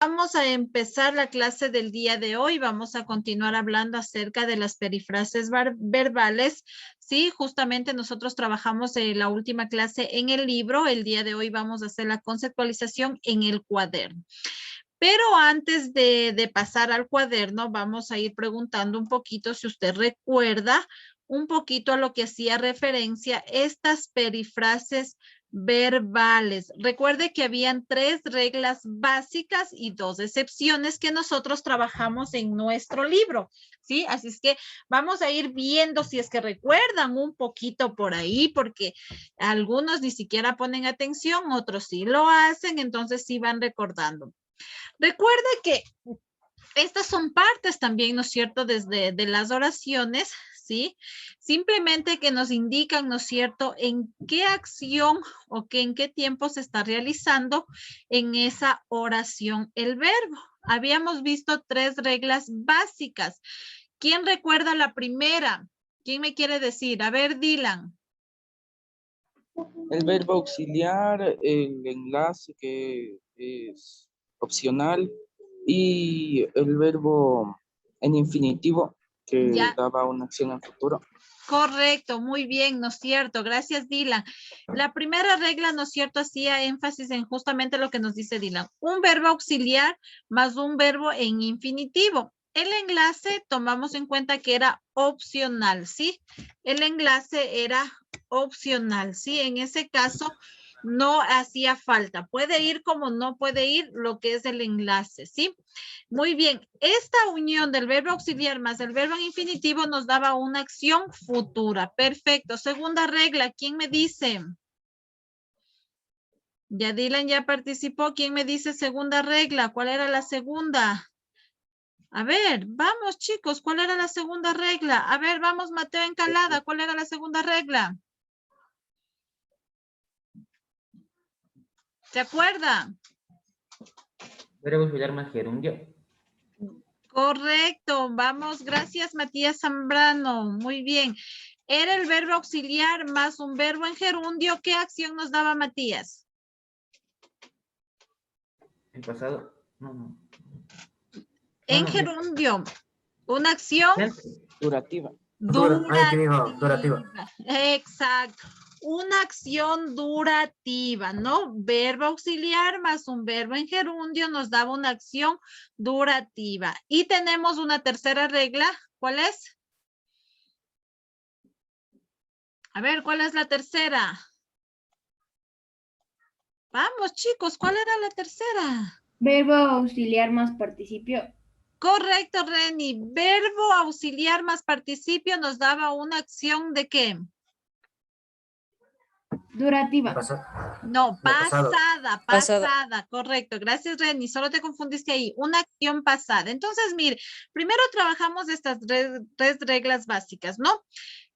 Vamos a empezar la clase del día de hoy. Vamos a continuar hablando acerca de las perifrases verbales. Sí, justamente nosotros trabajamos la última clase en el libro. El día de hoy vamos a hacer la conceptualización en el cuaderno. Pero antes de pasar al cuaderno, vamos a ir preguntando un poquito si usted recuerda un poquito a lo que hacía referencia estas perifrases verbales. Recuerde que habían 3 reglas básicas y 2 excepciones que nosotros trabajamos en nuestro libro, ¿sí? Así es que vamos a ir viendo si es que recuerdan un poquito por ahí, porque algunos ni siquiera ponen atención, otros sí lo hacen, entonces sí van recordando. Recuerda que estas son partes también, ¿no es cierto?, desde de las oraciones, ¿sí? Simplemente que nos indican, ¿no es cierto?, en qué acción o que en qué tiempo se está realizando en esa oración el verbo. Habíamos visto 3 reglas básicas. ¿Quién recuerda la primera? ¿Quién me quiere decir? A ver, Dylan. El verbo auxiliar, el enlace que es opcional y el verbo en infinitivo que Ya. daba una acción en futuro. Correcto, muy bien, ¿no es cierto? Gracias, Dylan. La primera regla, ¿no es cierto?, hacía énfasis en justamente lo que nos dice Dylan. Un verbo auxiliar más un verbo en infinitivo. El enlace tomamos en cuenta que era opcional, ¿sí? El enlace era opcional, ¿sí? En ese caso no hacía falta. Puede ir como no puede ir lo que es el enlace, ¿sí? Muy bien, esta unión del verbo auxiliar más el verbo en infinitivo nos daba una acción futura. Perfecto. Segunda regla, ¿quién me dice? Ya Dylan ya participó. ¿Quién me dice segunda regla? ¿Cuál era la segunda? A ver, vamos chicos, ¿cuál era la segunda regla? A ver, vamos Mateo Encalada, ¿cuál era la segunda regla? ¿Se acuerda? Verbo auxiliar más gerundio. Correcto, vamos, gracias Matías Zambrano, muy bien. Era el verbo auxiliar más un verbo en gerundio. ¿Qué acción nos daba Matías? El pasado. No. En gerundio, una acción Durativa. durativa. Exacto. Una acción durativa, ¿no? Verbo auxiliar más un verbo en gerundio nos daba una acción durativa. Y tenemos una tercera regla. ¿Cuál es? A ver, ¿cuál es la tercera? Vamos, chicos, ¿cuál era la tercera? Verbo auxiliar más participio. Correcto, Reni. Verbo auxiliar más participio nos daba una acción ¿de qué? Durativa. No, pasada, correcto. Gracias, Reni. Solo te confundiste ahí. Una acción pasada. Entonces, mire, primero trabajamos estas 3 reglas básicas, ¿no?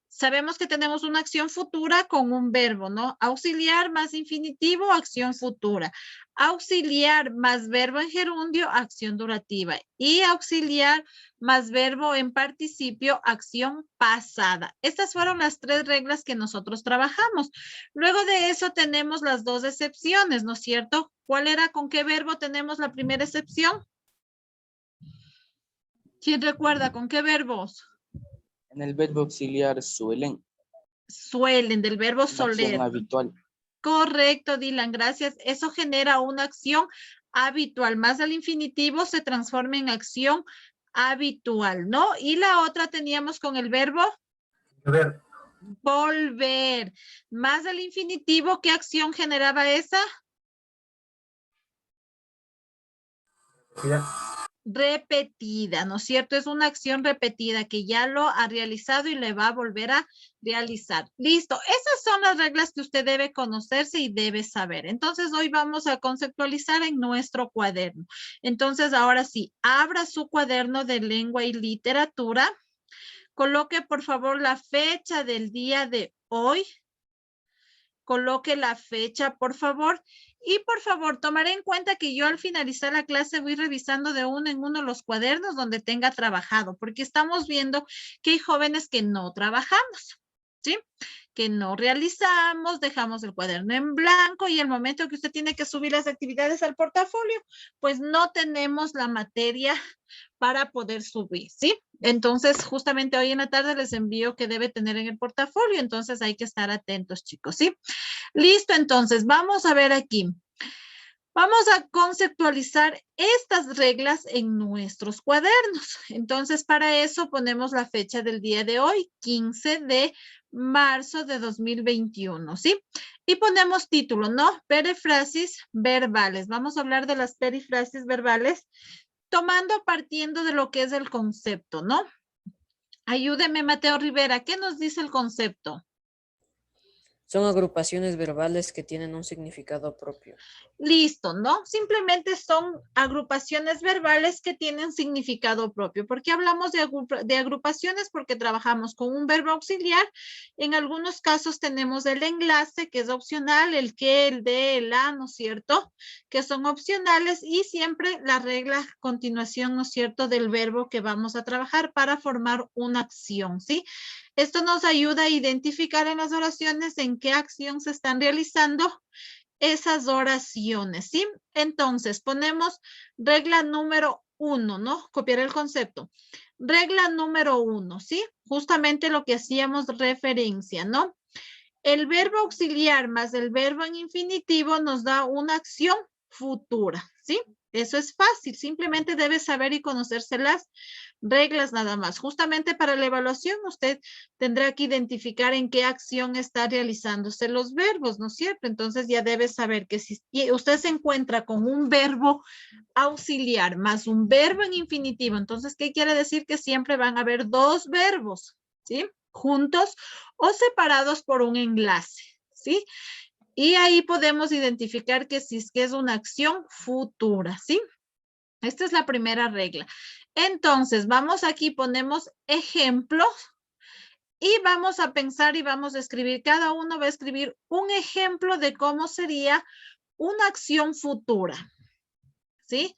Sabemos que tenemos una acción futura con un verbo, ¿no? Auxiliar más infinitivo, acción futura. Auxiliar más verbo en gerundio, acción durativa. Y auxiliar más verbo en participio, acción pasada. Estas fueron las 3 reglas que nosotros trabajamos. Luego de eso tenemos las 2 excepciones, ¿no es cierto? ¿Cuál era, con qué verbo tenemos la primera excepción? ¿Quién recuerda con qué verbos? En el verbo auxiliar suelen. Suelen, del verbo Una acción soler. habitual. Correcto, Dylan, gracias. Eso genera una acción habitual. Más el infinitivo se transforma en acción habitual, ¿no? Y la otra teníamos con el verbo Volver. Volver. Más el infinitivo, ¿qué acción generaba esa? Ya. Repetida, ¿no es cierto? Es una acción repetida que ya lo ha realizado y le va a volver a realizar. Listo, esas son las reglas que usted debe conocerse y debe saber. Entonces, hoy vamos a conceptualizar en nuestro cuaderno. Entonces, ahora sí, abra su cuaderno de lengua y literatura. Coloque, por favor, la fecha del día de hoy. Coloque la fecha, por favor. Y por favor, tomaré en cuenta que yo al finalizar la clase voy revisando de uno en uno los cuadernos donde tenga trabajado, porque estamos viendo que hay jóvenes que no trabajamos. ¿sí? Que no realizamos, dejamos el cuaderno en blanco y el momento que usted tiene que subir las actividades al portafolio, pues no tenemos la materia para poder subir, ¿sí? Entonces, justamente hoy en la tarde les envío que debe tener en el portafolio, entonces hay que estar atentos, chicos, ¿sí? Listo, entonces, vamos a ver aquí. Vamos a conceptualizar estas reglas en nuestros cuadernos. Entonces, para eso ponemos la fecha del día de hoy, 15 de marzo de 2021, ¿sí? Y ponemos título, ¿no? Perifrasis verbales. Vamos a hablar de las perifrasis verbales partiendo de lo que es el concepto, ¿no? Ayúdeme, Mateo Rivera, ¿qué nos dice el concepto? Son agrupaciones verbales que tienen un significado propio. Listo, ¿no? Simplemente son agrupaciones verbales que tienen significado propio. ¿Por qué hablamos de agrupaciones? Porque trabajamos con un verbo auxiliar. En algunos casos tenemos el enlace, que es opcional, el que, el de, el a, ¿no es cierto? Que son opcionales y siempre la regla a continuación, ¿no es cierto?, del verbo que vamos a trabajar para formar una acción, ¿sí? Esto nos ayuda a identificar en las oraciones en qué acción se están realizando esas oraciones, ¿sí? Entonces, ponemos regla número 1, ¿no? Copiar el concepto. Regla número 1, ¿sí? Justamente lo que hacíamos referencia, ¿no? El verbo auxiliar más el verbo en infinitivo nos da una acción futura, ¿sí? Eso es fácil, simplemente debe saber y conocerse las reglas nada más. Justamente para la evaluación usted tendrá que identificar en qué acción está realizándose los verbos, ¿no es cierto? Entonces ya debe saber que si usted se encuentra con un verbo auxiliar más un verbo en infinitivo, entonces, ¿qué quiere decir? Que siempre van a haber dos verbos, ¿sí? Juntos o separados por un enlace, ¿sí? Y ahí podemos identificar que si es que es una acción futura, ¿sí? Esta es la primera regla. Entonces, vamos aquí, ponemos ejemplos y vamos a pensar y vamos a escribir, cada uno va a escribir un ejemplo de cómo sería una acción futura, ¿sí?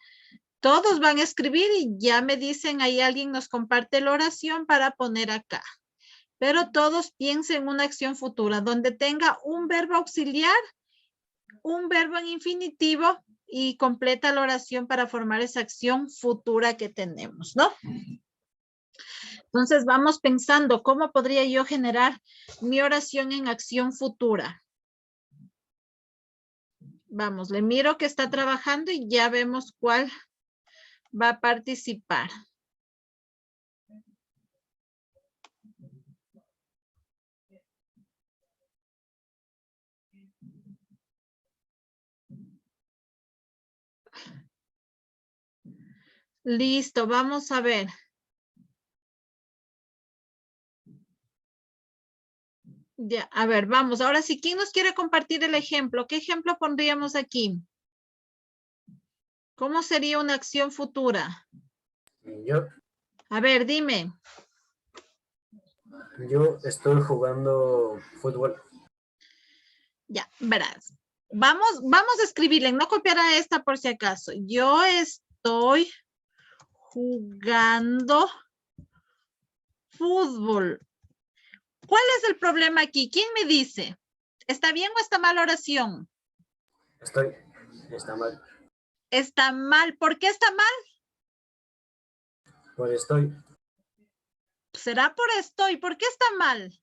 Todos van a escribir y ya me dicen, ahí alguien nos comparte la oración para poner acá. Pero todos piensen en una acción futura donde tenga un verbo auxiliar, un verbo en infinitivo y completa la oración para formar esa acción futura que tenemos, ¿no? Entonces vamos pensando, ¿cómo podría yo generar mi oración en acción futura? Vamos, le miro que está trabajando y ya vemos cuál va a participar. Listo, vamos a ver. Ya, a ver, vamos. Ahora sí, ¿quién nos quiere compartir el ejemplo? ¿Qué ejemplo pondríamos aquí? ¿Cómo sería una acción futura? Yo, A ver, dime. yo estoy jugando fútbol. Ya, verás. Vamos a escribirle, no copiar a esta por si acaso. Yo estoy jugando fútbol. ¿Cuál es el problema aquí? ¿Quién me dice? ¿Está bien o está mal la oración? Está mal. Está mal. ¿Por qué está mal? Pues estoy. ¿Será por estoy? ¿Por qué está mal?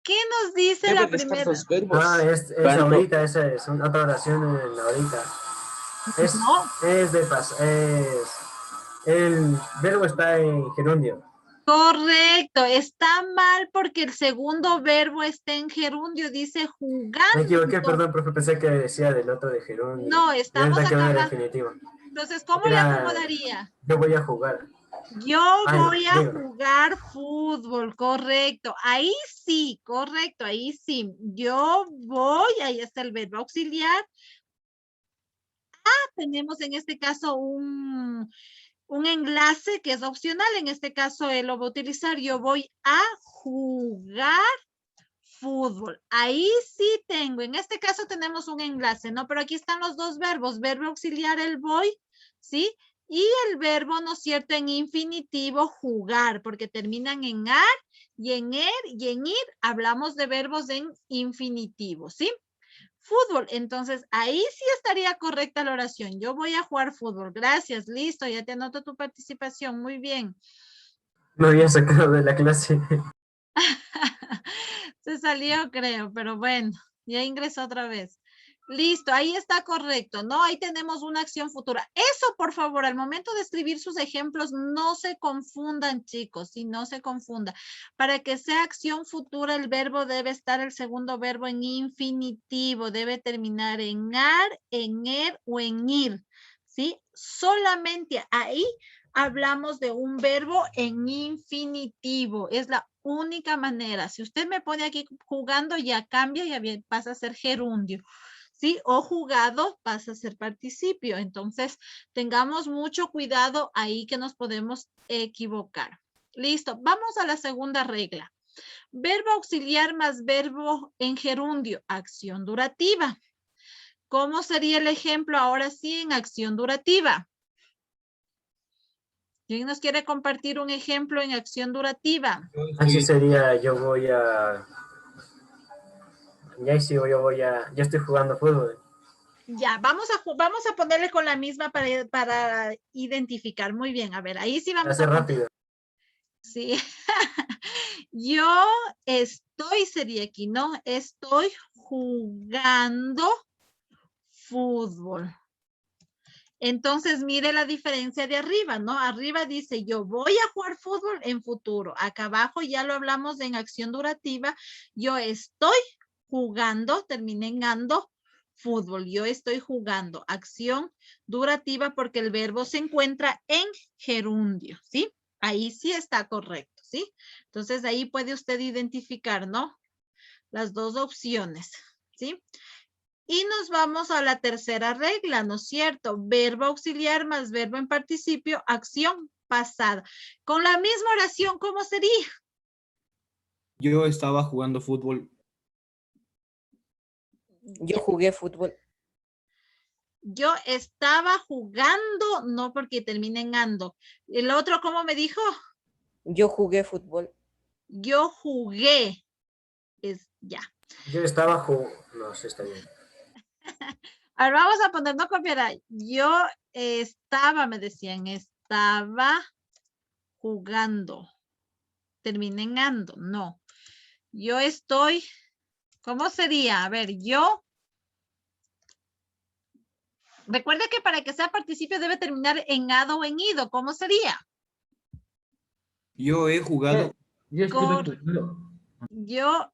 ¿Qué nos dice Debe la de estar primera? los verbos. Es Cuando- ahorita, esa es otra oración en ahorita. No. El verbo está en gerundio. Correcto, está mal porque el segundo verbo está en gerundio, dice jugando. Me equivoqué, perdón, profe, pensé que decía del otro de gerundio. No, Y estamos ahorita quedó acá en hablando. definitivo. Entonces, ¿cómo le Era, acomodaría? yo voy a jugar. Yo voy a Digo, jugar fútbol, correcto. Ahí sí, correcto, ahí sí. Yo voy, ahí está el verbo auxiliar. Tenemos en este caso un enlace que es opcional. En este caso él lo va a utilizar. Yo voy a jugar fútbol. Ahí sí tengo. En este caso tenemos un enlace, ¿no? Pero aquí están los dos verbos. Verbo auxiliar, el voy, ¿sí? Y el verbo, ¿no es cierto?, en infinitivo, jugar, porque terminan en ar Y en ir hablamos de verbos en infinitivo, ¿sí? Fútbol, entonces ahí sí estaría correcta la oración. Yo voy a jugar fútbol. Gracias, listo, ya te anoto tu participación. Muy bien. Me había sacado de la clase. Se salió, creo, pero bueno, ya ingresó otra vez. Listo, ahí está correcto, ¿no? Ahí tenemos una acción futura. Eso, por favor, al momento de escribir sus ejemplos, no se confundan, chicos, sí, no se confunda. Para que sea acción futura, el verbo debe estar el segundo verbo en infinitivo, debe terminar en ar, en er o en ir, ¿sí? Solamente ahí hablamos de un verbo en infinitivo. Es la única manera. Si usted me pone aquí jugando, ya cambia y pasa a ser gerundio. ¿Sí? O jugado pasa a ser participio. Entonces, tengamos mucho cuidado ahí que nos podemos equivocar. Listo. Vamos a la segunda regla. Verbo auxiliar más verbo en gerundio. Acción durativa. ¿Cómo sería el ejemplo ahora sí en acción durativa? ¿Quién nos quiere compartir un ejemplo en acción durativa? Así sería, yo voy a... Ya sigo, ya estoy jugando fútbol. Ya, vamos a ponerle con la misma para identificar. Muy bien, a ver, ahí sí vamos Hace a poner. rápido. Sí. Yo estoy, sería aquí, ¿no? Estoy jugando fútbol. Entonces, mire la diferencia de arriba, ¿no? Arriba dice, yo voy a jugar fútbol en futuro. Acá abajo ya lo hablamos en acción durativa. Yo estoy jugando, terminé en ando, fútbol. Yo estoy jugando. Acción durativa porque el verbo se encuentra en gerundio, ¿sí? Ahí sí está correcto, ¿sí? Entonces, ahí puede usted identificar, ¿no? Las dos opciones, ¿sí? Y nos vamos a la tercera regla, ¿no es cierto? Verbo auxiliar más verbo en participio, acción pasada. Con la misma oración, ¿cómo sería? Yo estaba jugando fútbol. Yo jugué fútbol. Yo estaba jugando, no porque termine en ando. El otro, ¿cómo me dijo? Yo jugué fútbol. Yo jugué. Es ya. Yo estaba jugando... No, sí está bien. Ahora vamos a poner, no copiará. Yo estaba, me decían, estaba jugando. Terminé en ando, no. Yo estoy, ¿cómo sería? A ver, yo. Recuerda que para que sea participio debe terminar en ado o en ido. ¿Cómo sería? Yo he jugado. Yo estuve jugando. Yo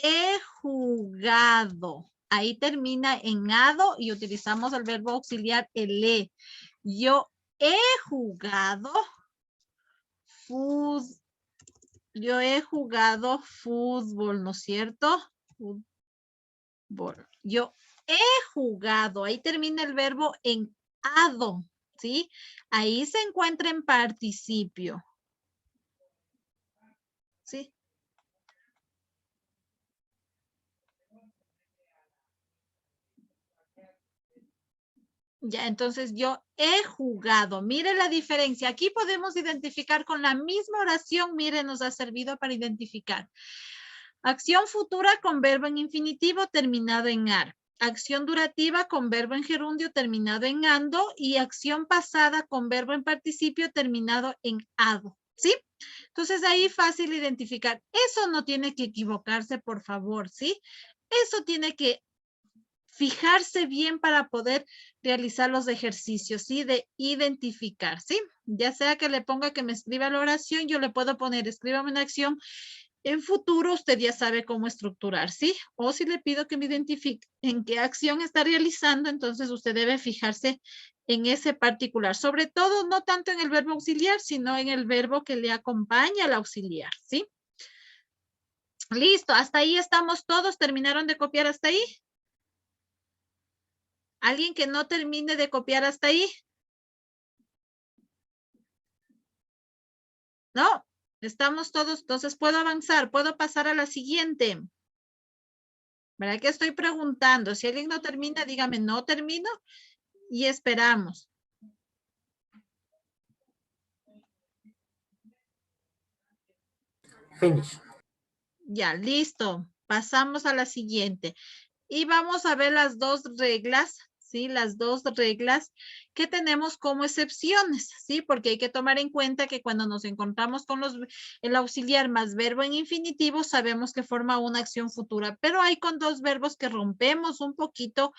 he jugado. Ahí termina en ado y utilizamos el verbo auxiliar el e. Yo he jugado fútbol. Yo he jugado fútbol, ¿no es cierto? Fútbol. Yo he jugado. Ahí termina el verbo en ado, ¿sí? Ahí se encuentra en participio. ¿Sí? Ya, entonces yo he jugado. Mire la diferencia. Aquí podemos identificar con la misma oración. Mire, nos ha servido para identificar. Acción futura con verbo en infinitivo terminado en ar. Acción durativa con verbo en gerundio terminado en ando. Y acción pasada con verbo en participio terminado en ado. ¿Sí? Entonces ahí fácil identificar. Eso no tiene que equivocarse, por favor, ¿sí? Eso tiene que fijarse bien para poder realizar los ejercicios, ¿sí? De identificar, ¿sí? Ya sea que le ponga que me escriba la oración, yo le puedo poner, escríbame una acción. En futuro usted ya sabe cómo estructurar, ¿sí? O si le pido que me identifique en qué acción está realizando, entonces usted debe fijarse en ese particular. Sobre todo, no tanto en el verbo auxiliar, sino en el verbo que le acompaña al auxiliar, ¿sí? Listo, hasta ahí estamos todos. ¿Terminaron de copiar hasta ahí? ¿Alguien que no termine de copiar hasta ahí? No, estamos todos, entonces puedo avanzar, puedo pasar a la siguiente. ¿Verdad que estoy preguntando? Si alguien no termina, dígame, no termino y esperamos. Finish. Ya, listo. Pasamos a la siguiente. Y vamos a ver las dos reglas, ¿sí? Las dos reglas que tenemos como excepciones, ¿sí? Porque hay que tomar en cuenta que cuando nos encontramos con el auxiliar más verbo en infinitivo, sabemos que forma una acción futura, pero hay con dos verbos que rompemos un poquito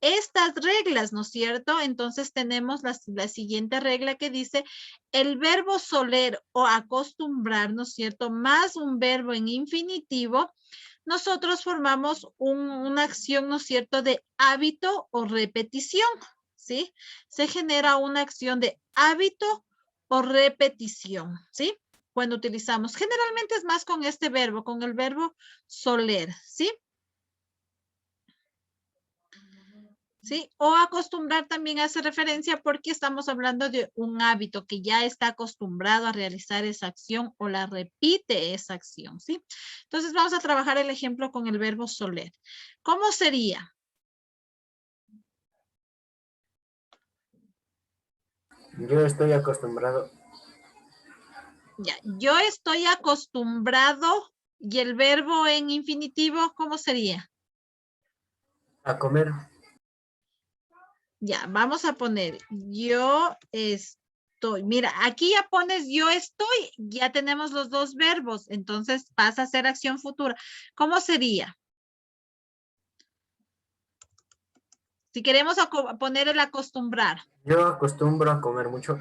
estas reglas, ¿no es cierto? Entonces tenemos la siguiente regla que dice el verbo soler o acostumbrar, ¿no es cierto? Más un verbo en infinitivo, nosotros formamos una acción, ¿no es cierto?, de hábito o repetición, ¿sí? Se genera una acción de hábito o repetición, ¿sí? Cuando utilizamos, generalmente es más con este verbo, con el verbo soler, ¿sí? ¿Sí? O acostumbrar también hace referencia porque estamos hablando de un hábito que ya está acostumbrado a realizar esa acción o la repite esa acción, ¿sí? Entonces vamos a trabajar el ejemplo con el verbo soler. ¿Cómo sería? Yo estoy acostumbrado Ya, yo estoy acostumbrado y el verbo en infinitivo, ¿cómo sería? a comer. Ya, vamos a poner yo estoy. Mira, aquí ya pones yo estoy, ya tenemos los dos verbos, entonces pasa a ser acción futura. ¿Cómo sería? Si queremos poner el acostumbrar. Yo acostumbro a comer mucho.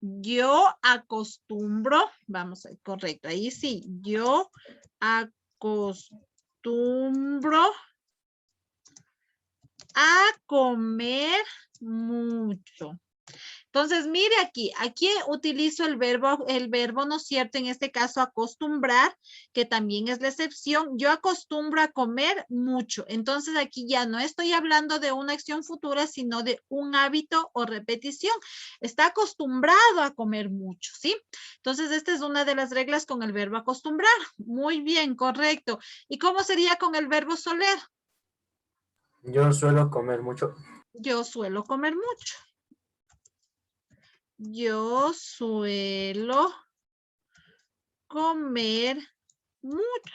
Yo acostumbro, vamos a correcto, ahí sí, yo acostumbro a comer mucho. Entonces, mire aquí utilizo el verbo, ¿no es cierto? En este caso, acostumbrar, que también es la excepción. Yo acostumbro a comer mucho. Entonces, aquí ya no estoy hablando de una acción futura, sino de un hábito o repetición. Está acostumbrado a comer mucho, ¿sí? Entonces, esta es una de las reglas con el verbo acostumbrar. Muy bien, correcto. ¿Y cómo sería con el verbo soler? Yo suelo comer mucho. Yo suelo comer mucho. Yo suelo comer mucho,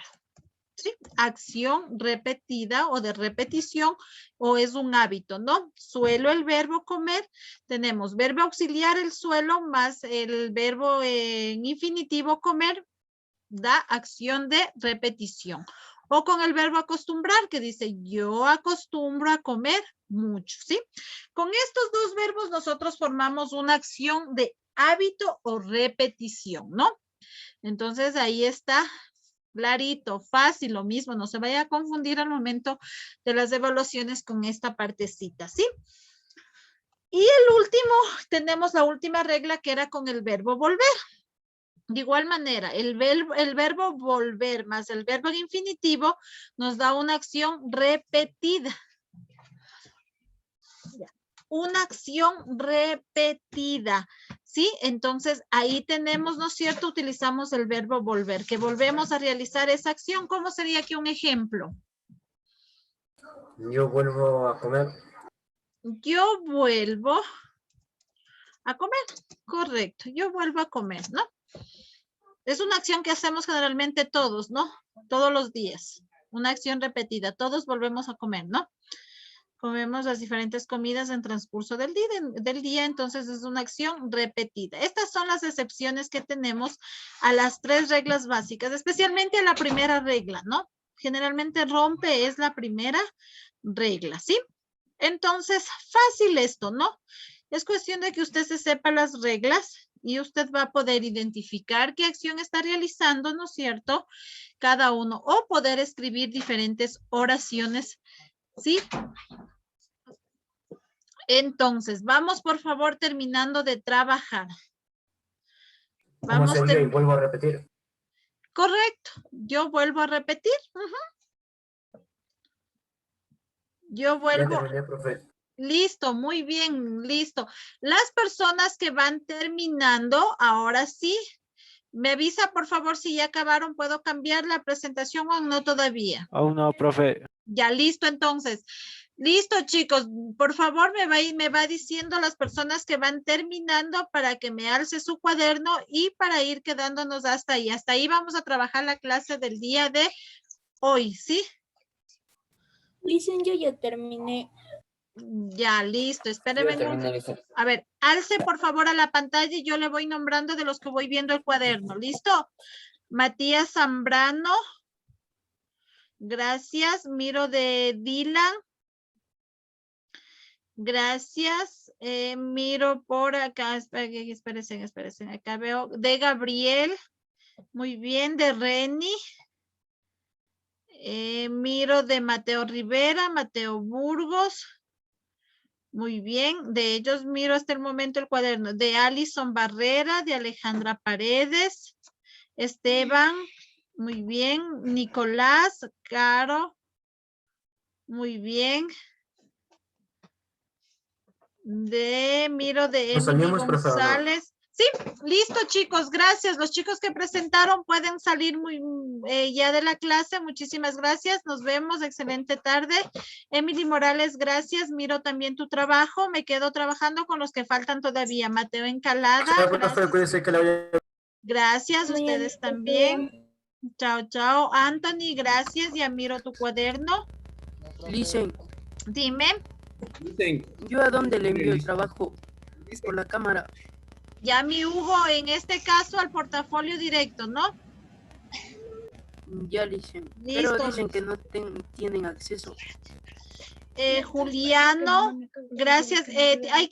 ¿sí? Acción repetida o de repetición o es un hábito, ¿no? Suelo el verbo comer, tenemos verbo auxiliar el suelo más el verbo en infinitivo comer, da acción de repetición. O con el verbo acostumbrar que dice yo acostumbro a comer mucho, ¿sí? Con estos dos verbos nosotros formamos una acción de hábito o repetición, ¿no? Entonces ahí está clarito, fácil, lo mismo, no se vaya a confundir al momento de las evaluaciones con esta partecita, ¿sí? Y el último, tenemos la última regla que era con el verbo volver. De igual manera, el verbo volver más el verbo en infinitivo nos da una acción repetida. Una acción repetida, ¿sí? Entonces, ahí tenemos, ¿no es cierto? Utilizamos el verbo volver, que volvemos a realizar esa acción. ¿Cómo sería aquí un ejemplo? Yo vuelvo a comer. Yo vuelvo a comer, correcto. Yo vuelvo a comer, ¿no? Es una acción que hacemos generalmente todos, ¿no? Todos los días. Una acción repetida. Todos volvemos a comer, ¿no? Comemos las diferentes comidas en transcurso del día, entonces es una acción repetida. Estas son las excepciones que tenemos a las tres reglas básicas, especialmente a la primera regla, ¿no? Generalmente rompe es la primera regla, ¿sí? Entonces, fácil esto, ¿no? Es cuestión de que usted se sepa las reglas y usted va a poder identificar qué acción está realizando, ¿no es cierto? Cada uno, o poder escribir diferentes oraciones, ¿sí? Entonces, vamos por favor terminando de trabajar. ¿Cómo sería? Y vuelvo a repetir. Correcto. Yo vuelvo a repetir. Yo Ya vuelvo. terminé, profe. Listo, muy bien, listo. Las personas que van terminando, ahora sí, me avisa por favor si ya acabaron, ¿puedo cambiar la presentación o no todavía? Aún no, profe. Ya listo, entonces. Listo, chicos. Por favor, me va diciendo las personas que van terminando para que me alce su cuaderno y para ir quedándonos hasta ahí. Hasta ahí vamos a trabajar la clase del día de hoy, ¿sí? Listen, yo ya terminé. Ya, listo. Espéreme. A ver, alce por favor a la pantalla y yo le voy nombrando de los que voy viendo el cuaderno. ¿Listo? Matías Zambrano. Gracias. Miro de Dylan. Gracias. Miro por acá. Espérense. Acá veo de Gabriel. Muy bien. De Reni. Miro de Mateo Rivera, Mateo Burgos. Muy bien. De ellos miro hasta el momento el cuaderno. De Alison Barrera, de Alejandra Paredes. Esteban. Muy bien. Nicolás. Caro. Muy bien. Miro de Nos Emily salimos, por favor. González. Sí, listo, chicos, gracias. Los chicos que presentaron pueden salir ya de la clase. Muchísimas gracias. Nos vemos. Excelente tarde. Emily Morales, gracias. Miro también tu trabajo. Me quedo trabajando con los que faltan todavía. Mateo Encalada. Cuídense que la vaya. Gracias, ustedes también. Chao, chao. Anthony, gracias. Ya miro tu cuaderno. Listen, Dime. ¿yo a dónde le envío el trabajo? Por la cámara. Ya mi Hugo, en este caso al portafolio directo, ¿no? Ya listen. Listo. Pero dicen que no tienen acceso. Juliano, gracias. Hay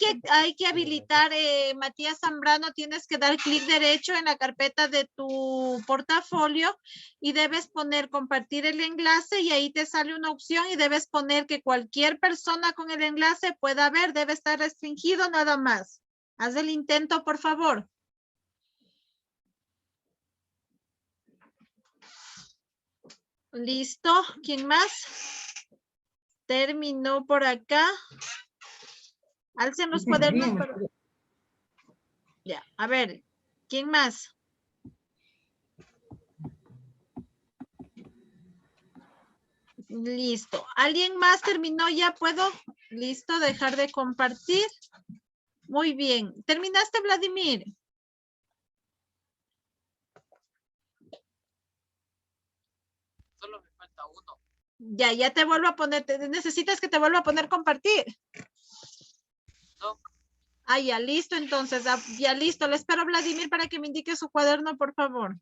que habilitar, Matías Zambrano, tienes que dar clic derecho en la carpeta de tu portafolio y debes poner compartir el enlace y ahí te sale una opción y debes poner que cualquier persona con el enlace pueda ver, debe estar restringido nada más. Haz el intento, por favor. ¿Listo? ¿Quién más? Terminó por acá. Alcen los cuadernos. Ya, a ver, ¿quién más? Listo. ¿Alguien más terminó? ¿Ya puedo? Listo, dejar de compartir. Muy bien. ¿Terminaste, Vladimir? Solo me falta uno. Ya te vuelvo a poner. ¿Necesitas que te vuelva a poner compartir? No. Ah, ya listo, entonces. Ya listo. Le espero a Vladimir para que me indique su cuaderno, por favor.